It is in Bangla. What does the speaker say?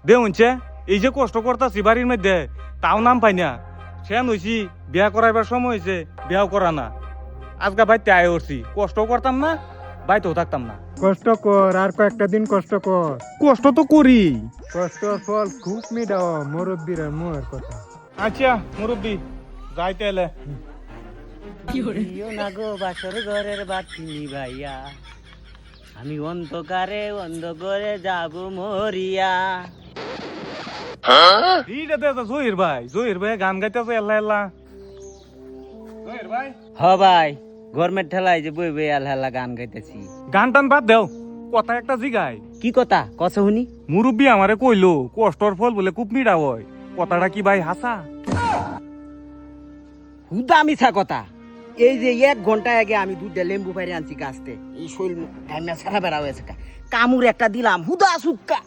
দে উনছে এই যে কষ্ট করতাছি বাড়ির মধ্যে তাও নাম পাই না সেন হইছি বিয়া করাইবার সময় হয়েছে বিয়াও করা না আজকে বাইতে আয় উঠছি কষ্ট করতাম না বাইতেও থাকতাম না কষ্ট কর আর কয়েকটা দিন কষ্ট কর, কষ্ট তো করি। কষ্টর ফল খুব মিডাও মুরব্বীর আর মোর কথা। আচ্ছা মুরব্বী যাইতে এলে দিও না গো বাসর ঘরের বাতি নিভাইয়া, আমি অন্ধকারে যাব মরিয়া। জহির ভাই গান গাইতেছে এল্লা এল্লা। জহির ভাই হ ভাই, গরমের ঠেলায় যে বই বই আল্লাহ গান গাইতেছি। গান টান বাদ দেও, কথা একটা জিগাই। কি কথা কছ শুনি? মুরব্বী আমারে কইলো কষ্টর ফল বলে খুব মিঠা হয়, কথাটা কি ভাই হাসা? হুদা মিছা কথা। এই যে 1 ঘন্টা আগে আমি দুধে লেম্বু ফাইরে আনছি গাছতে, এই শৈল ঘাইমা সারা বেড়া হয়েছে, কামুর একটা দিলাম হুদা সুক্কা।